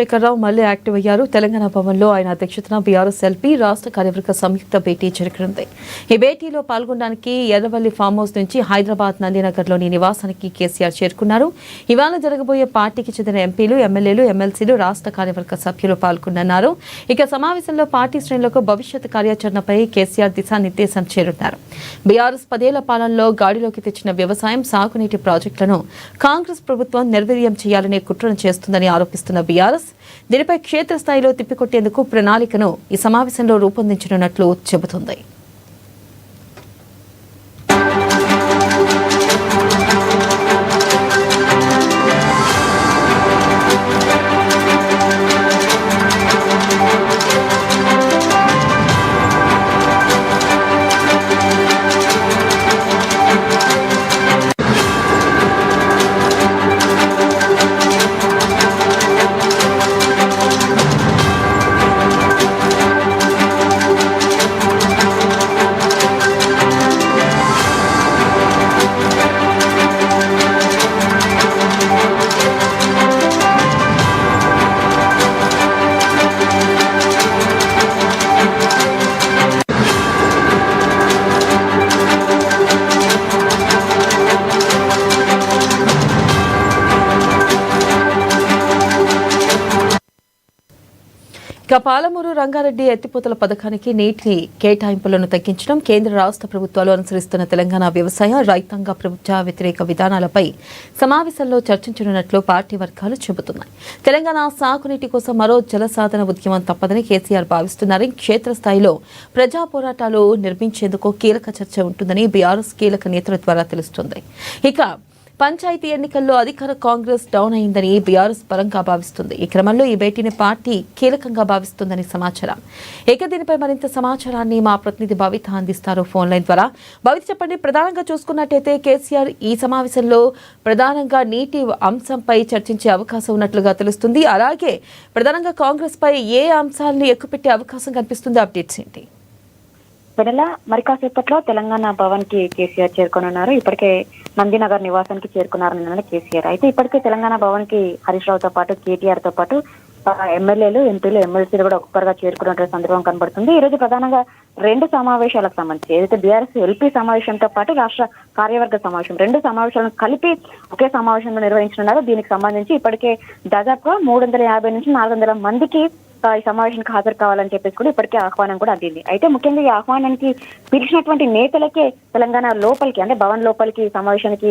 చంద్రశేఖరరావు మళ్లీ యాక్టివ్ అయ్యారు. తెలంగాణ భవన్లో ఆయన అధ్యక్షతన బీఆర్ఎస్ ఎల్పీ రాష్ట్ర కార్యవర్గ సంయుక్త భేటీ జరగనుంది. ఈ భేటీలో పాల్గొనడానికి ఎర్రవల్లి ఫామ్ హౌస్ నుంచి హైదరాబాద్ నందినగర్లోని నివాసానికి కేసీఆర్ చేరుకున్నారు. ఇవాళ జరగబోయే పార్టీకి చెందిన ఎంపీలు, ఎమ్మెల్యేలు, ఎమ్మెల్సీలు, రాష్ట్ర కార్యవర్గ సభ్యులు పాల్గొన్నారు. ఇక సమావేశంలో పార్టీ శ్రేణులకు భవిష్యత్ కార్యాచరణపై కేసీఆర్ దిశానిర్దేశం చేరున్నారు. బీఆర్ఎస్ 10 ఏళ్ల పాలనలో గాడిలోకి తెచ్చిన వ్యవసాయం, సాగునీటి ప్రాజెక్టులను కాంగ్రెస్ ప్రభుత్వం నిర్వీర్యం చేయాలనే కుట్రను చేస్తుందని ఆరోపిస్తున్న బీఆర్ఎస్ దీనిపై క్షేత్రస్థాయిలో తిప్పికొట్టేందుకు ప్రణాళికను ఈ సమావేశంలో రూపొందించనున్నట్లు చెబుతోంది. ఇక పాలమూరు రంగారెడ్డి ఎత్తిపోతల పథకానికి నీటి కేటాయింపులను తగ్గించడం, కేంద్ర రాష్ట్ర ప్రభుత్వాలు అనుసరిస్తున్న తెలంగాణ వ్యవసాయ, రైతాంగ ప్రభుత్వ వ్యతిరేక విధానాలపై సమావేశంలో చర్చించనున్నట్లు పార్టీ వర్గాలు చెబుతున్నాయి. తెలంగాణ సాగునీటి కోసం మరో జలసాధన ఉద్యమం తప్పదని కేసీఆర్ భావిస్తున్నారని, క్షేత్రస్థాయిలో ప్రజా పోరాటాలు నిర్మించేందుకు కీలక చర్చ ఉంటుందని బీఆర్ఎస్ కీలక నేతల ద్వారా తెలుస్తోంది. ఇక పంచాయతీ ఎన్నికల్లో అధికార కాంగ్రెస్ డౌన్ అయిందని బీఆర్ఎస్ పరంగా భావిస్తుంది. ఈ క్రమంలో ఈ భేటీని పార్టీ కీలకంగా భావిస్తుందని సమాచారం. ఇక దీనిపై మరింత సమాచారాన్ని మా ప్రతినిధి భవిత అందిస్తారు ఫోన్ లైన్ ద్వారా. భవిత చెప్పండి, ప్రధానంగా చూసుకున్నట్టయితే కేసీఆర్ ఈ సమావేశంలో ప్రధానంగా నీటి అంశంపై చర్చించే అవకాశం ఉన్నట్లుగా తెలుస్తుంది. అలాగే ప్రధానంగా కాంగ్రెస్ పై ఏ అంశాలను ఎక్కుపెట్టే అవకాశం కనిపిస్తుంది? అప్డేట్స్ ఏంటి? మరి కాసేపట్లో తెలంగాణ భవన్ కి కేసీఆర్ చేరుకోనున్నారు. ఇప్పటికే నందినగర్ నివాసానికి చేరుకున్నారని కేసీఆర్. అయితే ఇప్పటికే తెలంగాణ భవన్ కి హరీష్ రావుతో పాటు, కేటీఆర్ తో పాటు ఎమ్మెల్యేలు, ఎంపీలు, ఎమ్మెల్సీలు కూడా ఒక్కొక్కరుగా చేరుకున్న సందర్భం కనబడుతుంది. ఈ రోజు ప్రధానంగా 2 సమావేశాలకు సంబంధించి ఏదైతే బీఆర్ఎస్ ఎల్పీ సమావేశంతో పాటు రాష్ట్ర కార్యవర్గ సమావేశం 2 సమావేశాలను కలిపి ఒకే సమావేశంలో నిర్వహించనున్నారు. దీనికి సంబంధించి ఇప్పటికే దాదాపుగా 350 నుంచి 400 మందికి ఈ సమావేశానికి హాజరు కావాలని చెప్పేసి కూడా ఇప్పటికే ఆహ్వానం కూడా అందింది. అయితే ముఖ్యంగా ఈ ఆహ్వానానికి పిలిచినటువంటి నేతలకే తెలంగాణ లోపలికి, అంటే భవన్ లోపలికి సమావేశానికి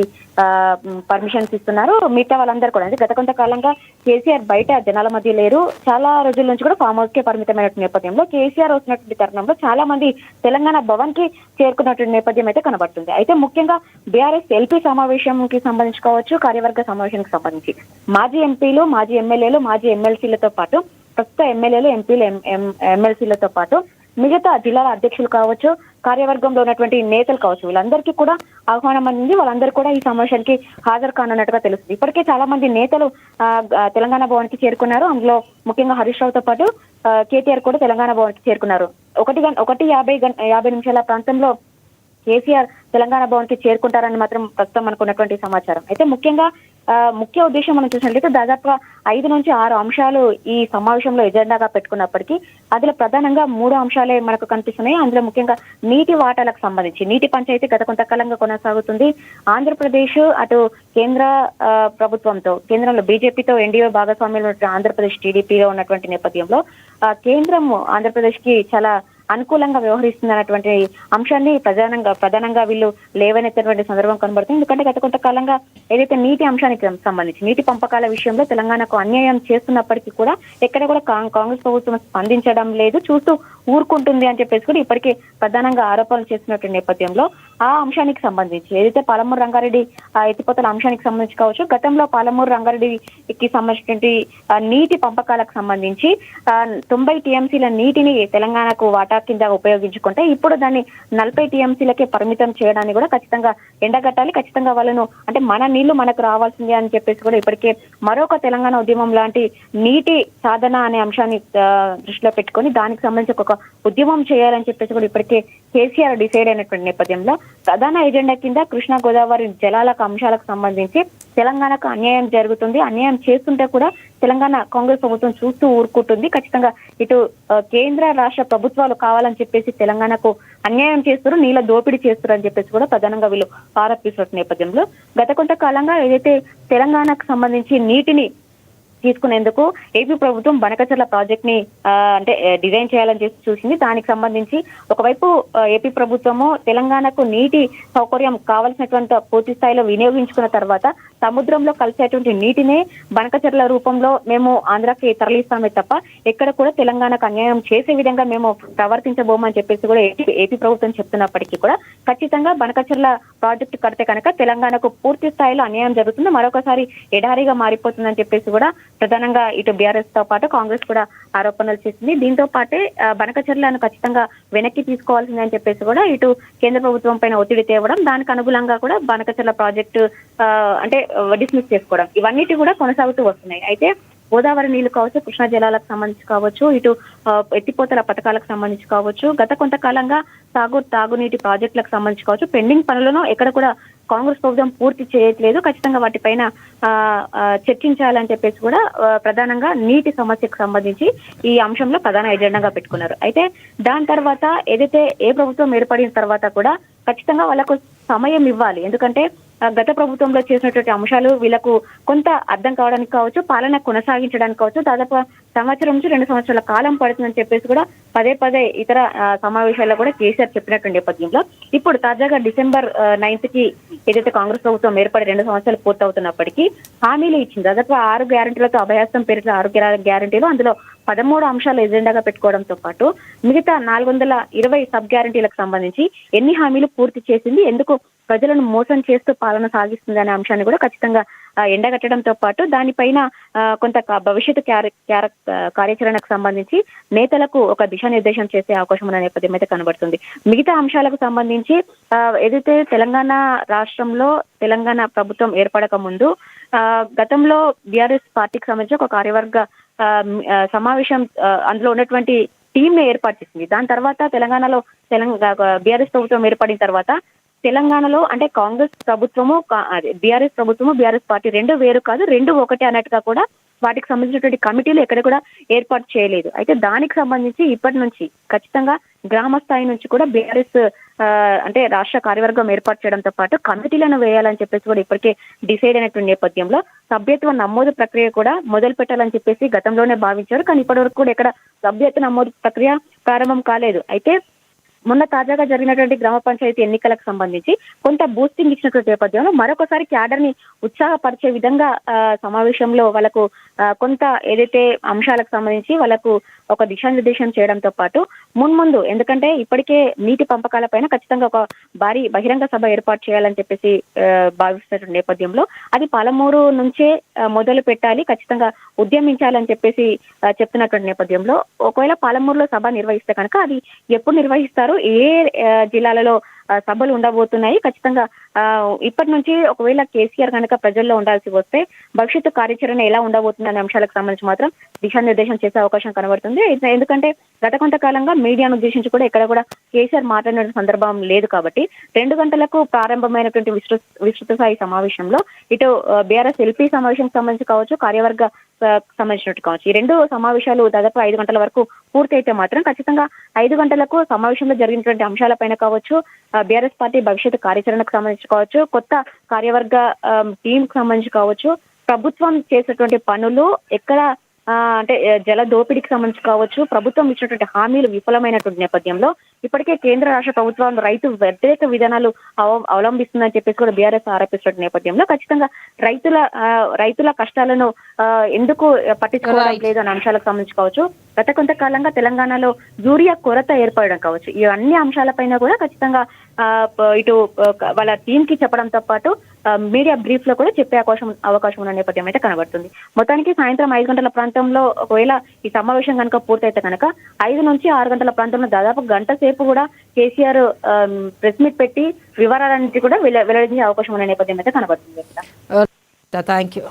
పర్మిషన్స్ ఇస్తున్నారు. మిగతా వాళ్ళందరూ కూడా, అంటే గత కొంతకాలంగా కేసీఆర్ బయట జనాల మధ్య లేరు, చాలా రోజుల నుంచి కూడా ఫామ్ హౌస్ కే పరిమితమైనటువంటి నేపథ్యంలో కేసీఆర్ వస్తున్నటువంటి తరుణంలో చాలా మంది తెలంగాణ భవన్ కి చేరుకున్నటువంటి నేపథ్యం అయితే కనబడుతుంది. అయితే ముఖ్యంగా బీఆర్ఎస్ ఎల్పీ సమావేశంకి సంబంధించి కావచ్చు, కార్యవర్గ సమావేశానికి సంబంధించి మాజీ ఎంపీలు, మాజీ ఎమ్మెల్యేలు, మాజీ ఎమ్మెల్సీలతో పాటు ప్రస్తుత ఎమ్మెల్యేలు, ఎంపీలు, ఎమ్మెల్సీలతో పాటు మిగతా జిల్లాల అధ్యక్షులు కావచ్చు, కార్యవర్గంలో ఉన్నటువంటి నేతలు కావచ్చు, వీళ్ళందరికీ కూడా ఆహ్వానం అందింది. వాళ్ళందరూ కూడా ఈ సమావేశానికి హాజరు కానున్నట్టుగా తెలుస్తుంది. ఇప్పటికే చాలా మంది నేతలు తెలంగాణ భవన్ కి చేరుకున్నారు. అందులో ముఖ్యంగా హరీష్ రావుతో పాటు కేటీఆర్ కూడా తెలంగాణ భవన్ కి చేరుకున్నారు. 1:50 నిమిషాల ప్రాంతంలో కేసీఆర్ తెలంగాణ భవన్ కి చేరుకుంటారని మాత్రం ప్రస్తుతం మనకున్నటువంటి సమాచారం. అయితే ముఖ్యంగా ముఖ్య ఉద్దేశం మనం చూసినట్లయితే దాదాపుగా 5 నుంచి 6 అంశాలు ఈ సమావేశంలో ఎజెండాగా పెట్టుకున్నప్పటికీ అందులో ప్రధానంగా 3 అంశాలే మనకు కనిపిస్తున్నాయి. అందులో ముఖ్యంగా నీటి వాటాలకు సంబంధించి నీటి పంచాయతీ గత కొంతకాలంగా కొనసాగుతుంది. ఆంధ్రప్రదేశ్ అటు కేంద్ర ప్రభుత్వంతో, కేంద్రంలో బీజేపీతో ఎన్డీఏ భాగస్వామ్యంలో ఆంధ్రప్రదేశ్ టీడీపీలో ఉన్నటువంటి నేపథ్యంలో కేంద్రం ఆంధ్రప్రదేశ్ కి చాలా అనుకూలంగా వ్యవహరిస్తున్నటువంటి అంశాన్ని ప్రధానంగా వీళ్ళు లేవనెత్తినటువంటి సందర్భం కనబడుతుంది. ఎందుకంటే గత కొంతకాలంగా ఏదైతే నీటి అంశానికి సంబంధించి నీటి పంపకాల విషయంలో తెలంగాణకు అన్యాయం చేస్తున్నప్పటికీ కూడా ఎక్కడ కూడా కాంగ్రెస్ ప్రభుత్వం స్పందించడం లేదు, చూస్తూ ఊరుకుంటుంది అని చెప్పేసి కూడా ఇప్పటికే ప్రధానంగా ఆరోపణలు చేస్తున్నటువంటి నేపథ్యంలో ఆ అంశానికి సంబంధించి ఏదైతే పాలమూరు రంగారెడ్డి ఎత్తిపోతల అంశానికి సంబంధించి కావచ్చు, గతంలో పాలమూరు రంగారెడ్డికి సంబంధించినటువంటి నీటి పంపకాలకు సంబంధించి 90 టీఎంసీల నీటిని తెలంగాణకు వాటా కింద ఉపయోగించుకుంటే ఇప్పుడు దాన్ని 40 టీఎంసీలకే పరిమితం చేయడాన్ని కూడా ఖచ్చితంగా ఎండగట్టాలి. ఖచ్చితంగా వాళ్ళను, అంటే మన నీళ్లు మనకు రావాల్సిందే అని చెప్పేసి కూడా ఇప్పటికే మరొక తెలంగాణ ఉద్యమం లాంటి నీటి సాధన అనే అంశాన్ని దృష్టిలో పెట్టుకొని దానికి సంబంధించి ఒక ఉద్యమం చేయాలని చెప్పేసి కూడా ఇప్పటికే కేసీఆర్ డిసైడ్ అయినటువంటి నేపథ్యంలో ప్రధాన ఎజెండా కింద కృష్ణా గోదావరి జలాలకు అంశాలకు సంబంధించి తెలంగాణకు అన్యాయం జరుగుతుంది, అన్యాయం చేస్తుంటే కూడా తెలంగాణ కాంగ్రెస్ ప్రభుత్వం చూస్తూ ఊరుకుంటుంది. ఖచ్చితంగా ఇటు కేంద్ర రాష్ట్ర ప్రభుత్వాలు కావాలని చెప్పేసి తెలంగాణకు అన్యాయం చేస్తారు, నీళ్ళ దోపిడీ చేస్తారు అని చెప్పేసి కూడా ప్రధానంగా వీళ్ళు ఆరోపిస్తున్న నేపథ్యంలో గత కొంతకాలంగా ఏదైతే తెలంగాణకు సంబంధించి నీటిని తీసుకునేందుకు ఏపీ ప్రభుత్వం బనకచర్ల ప్రాజెక్ట్ ని అంటే డిజైన్ చేయాలని చెప్పి చూసింది. దానికి సంబంధించి ఒకవైపు ఏపీ ప్రభుత్వము తెలంగాణకు నీటి సౌకర్యం కావాల్సినటువంటి పూర్తి స్థాయిలో వినియోగించుకున్న తర్వాత సముద్రంలో కలిసేటువంటి నీటినే బనకచర్ల రూపంలో మేము ఆంధ్రాకి తరలిస్తామే తప్ప ఎక్కడ కూడా తెలంగాణకు అన్యాయం చేసే విధంగా మేము ప్రవర్తించబోమని చెప్పేసి కూడా ఏపీ ప్రభుత్వం చెప్తున్నప్పటికీ కూడా ఖచ్చితంగా బనకచర్ల ప్రాజెక్టు కడితే కనుక తెలంగాణకు పూర్తి స్థాయిలో అన్యాయం జరుగుతుంది, మరొకసారి ఎడారిగా మారిపోతుందని చెప్పేసి కూడా ప్రధానంగా ఇటు బీఆర్ఎస్ తో పాటు కాంగ్రెస్ కూడా ఆరోపణలు చేసింది. దీంతో పాటే బనకచర్లను ఖచ్చితంగా వెనక్కి తీసుకోవాల్సిందని చెప్పేసి కూడా ఇటు కేంద్ర ప్రభుత్వం పైన ఒత్తిడి తేవడం, దానికి అనుగుణంగా కూడా బనకచర్ల ప్రాజెక్టు అంటే డిస్మిస్ చేసుకోవడం ఇవన్నిటి కూడా కొనసాగుతూ వస్తున్నాయి. అయితే గోదావరి నీళ్లు కావచ్చు, కృష్ణా జలాలకు సంబంధించి కావచ్చు, ఇటు ఎత్తిపోతల పథకాలకు సంబంధించి కావచ్చు, గత కొంతకాలంగా తాగునీటి ప్రాజెక్టులకు సంబంధించి కావచ్చు, పెండింగ్ పనులను ఎక్కడ కూడా కాంగ్రెస్ ప్రభుత్వం పూర్తి చేయట్లేదు. ఖచ్చితంగా వాటిపైన చర్చించాలని చెప్పేసి కూడా ప్రధానంగా నీటి సమస్యకు సంబంధించి ఈ అంశంలో ప్రధాన ఎజెండాగా పెట్టుకున్నారు. అయితే దాని తర్వాత ఏదైతే ఏ ప్రభుత్వం ఏర్పడిన తర్వాత కూడా ఖచ్చితంగా వాళ్ళకు సమయం ఇవ్వాలి. ఎందుకంటే గత ప్రభుత్వంలో చేసినటువంటి అంశాలు వీళ్ళకు కొంత అర్థం కావడానికి కావచ్చు, పాలన కొనసాగించడానికి కావచ్చు, దాదాపు సంవత్సరం నుంచి 2 సంవత్సరాల కాలం పడుతుందని చెప్పేసి కూడా పదే ఇతర సమావేశాల్లో కూడా కేసీఆర్ చెప్పినటువంటి నేపథ్యంలో ఇప్పుడు తాజాగా డిసెంబర్ 9th కి ఏదైతే కాంగ్రెస్ ప్రభుత్వం ఏర్పడి 2 సంవత్సరాలు పూర్తవుతున్నప్పటికీ హామీలు ఇచ్చింది. దాదాపు 6 గ్యారెంటీలతో అభయాస్తం పేరిట 6 గ్యారెంటీలు, అందులో 13 అంశాలు ఎజెండాగా పెట్టుకోవడంతో పాటు మిగతా 420 సబ్ గ్యారెంటీలకు సంబంధించి ఎన్ని హామీలు పూర్తి చేసింది, ఎందుకు ప్రజలను మోసం చేస్తూ పాలన సాగిస్తుంది అనే అంశాన్ని కూడా ఖచ్చితంగా ఎండగట్టడంతో పాటు దానిపైన కొంత భవిష్యత్తు కార్యాచరణకు సంబంధించి నేతలకు ఒక దిశానిర్దేశం చేసే అవకాశం ఉన్న నేపథ్యం అయితే కనబడుతుంది. మిగతా అంశాలకు సంబంధించి ఏదైతే తెలంగాణ రాష్ట్రంలో తెలంగాణ ప్రభుత్వం ఏర్పడక ముందు గతంలో బీఆర్ఎస్ పార్టీకి సంబంధించి ఒక కార్యవర్గ సమావేశం అందులో ఉన్నటువంటి టీమ్ ని ఏర్పాటు చేసింది. దాని తర్వాత తెలంగాణలో బీఆర్ఎస్ ప్రభుత్వం ఏర్పడిన తర్వాత తెలంగాణలో అంటే కాంగ్రెస్ ప్రభుత్వము బీఆర్ఎస్ ప్రభుత్వము బీఆర్ఎస్ పార్టీ రెండు వేరు కాదు, రెండు ఒకటే అన్నట్టుగా కూడా వాటికి సంబంధించినటువంటి కమిటీలు ఎక్కడ కూడా ఏర్పాటు చేయలేదు. అయితే దానికి సంబంధించి ఇప్పటి నుంచి ఖచ్చితంగా గ్రామ స్థాయి నుంచి కూడా బీఆర్ఎస్ అంటే రాష్ట్ర కార్యవర్గం ఏర్పాటు చేయడంతో పాటు కమిటీలను వేయాలని చెప్పేసి కూడా ఇప్పటికే డిసైడ్ అయినటువంటి నేపథ్యంలో సభ్యత్వ నమోదు ప్రక్రియ కూడా మొదలు పెట్టాలని చెప్పేసి గతంలోనే భావించారు. కానీ ఇప్పటి వరకు కూడా ఇక్కడ సభ్యత్వ నమోదు ప్రక్రియ ప్రారంభం కాలేదు. అయితే మొన్న తాజాగా జరిగినటువంటి గ్రామ పంచాయతీ ఎన్నికలకు సంబంధించి కొంత బూస్టింగ్ ఇచ్చినటువంటి నేపథ్యంలో మరొకసారి క్యాడర్ ని ఉత్సాహపరిచే విధంగా సమావేశంలో వాళ్ళకు కొంత ఏదైతే అంశాలకు సంబంధించి వాళ్ళకు ఒక దిశానిర్దేశం చేయడంతో పాటు మున్ముందు ఎందుకంటే ఇప్పటికే నీటి పంపకాల పైన ఖచ్చితంగా ఒక భారీ బహిరంగ సభ ఏర్పాటు చేయాలని చెప్పేసి భావిస్తున్న నేపథ్యంలో అది పాలమూరు నుంచే మొదలు పెట్టాలి, ఖచ్చితంగా ఉద్యమించాలని చెప్పేసి చెప్తున్నటువంటి నేపథ్యంలో ఒకవేళ పాలమూరులో సభ నిర్వహిస్తే కనుక అది ఎప్పుడు నిర్వహిస్తారు, ఏ జిల్లాలలో సభలు ఉండబోతున్నాయి, ఖచ్చితంగా ఇప్పటి నుంచి ఒకవేళ కేసీఆర్ కనుక ప్రజల్లో ఉండాల్సి వస్తే భవిష్యత్తు కార్యాచరణ ఎలా ఉండబోతుంది అనే అంశాలకు సంబంధించి మాత్రం దిశానిర్దేశం చేసే అవకాశం కనబడుతుంది. ఎందుకంటే గత కొంతకాలంగా మీడియాను ఉద్దేశించి కూడా ఎక్కడ కూడా కేసీఆర్ మాట్లాడిన సందర్భం లేదు కాబట్టి 2 గంటలకు ప్రారంభమైనటువంటి విస్తృత స్థాయి సమావేశంలో ఇటు బీఆర్ఎస్ ఎల్పీ సమావేశం సంబంధించి కావచ్చు, కార్యవర్గ సంబంధించినట్టు కావచ్చు, ఈ 2 సమావేశాలు దాదాపు 5 గంటల వరకు పూర్తి అయితే మాత్రం ఖచ్చితంగా 5 గంటలకు సమావేశంలో జరిగినటువంటి అంశాలపైన కావచ్చు, బీఆర్ఎస్ పార్టీ భవిష్యత్తు కార్యాచరణకు సంబంధించి కావచ్చు, కొత్త కార్యవర్గ టీం కు సంబంధించి కావచ్చు, ప్రభుత్వం చేసేటువంటి పనులు ఎక్కడ అంటే జల దోపిడీకి సంబంధించి కావచ్చు, ప్రభుత్వం ఇచ్చినటువంటి హామీలు విఫలమైనటువంటి నేపథ్యంలో ఇప్పటికే కేంద్ర రాష్ట్ర ప్రభుత్వం రైతు వ్యతిరేక విధానాలు అవలంబిస్తుందని చెప్పేసి కూడా బీఆర్ఎస్ ఆరోపిస్తున్న నేపథ్యంలో ఖచ్చితంగా రైతుల కష్టాలను ఎందుకు పట్టించుకోవడం లేదు అనే అంశాలకు సంబంధించి కావచ్చు, గత కొంతకాలంగా తెలంగాణలో యూరియా కొరత ఏర్పడడం కావచ్చు, ఈ అన్ని అంశాలపైన కూడా ఖచ్చితంగా ఇటు వాళ్ళ టీం కి చెప్పడంతో పాటు మీడియా బ్రీఫ్ లో కూడా చెప్పే అవకాశం ఉన్న నేపథ్యం అయితే కనబడుతుంది. మొత్తానికి సాయంత్రం 5 గంటల ప్రాంతంలో ఒకవేళ ఈ సమావేశం కనుక పూర్తయితే కనుక 5 నుంచి 6 గంటల ప్రాంతంలో దాదాపు గంట సేపు కూడా కేసీఆర్ ప్రెస్ మీట్ పెట్టి వివరాలన్నిటి కూడా వెల్లడించే అవకాశం ఉన్న నేపథ్యం అయితే కనబడుతుంది. Thank you.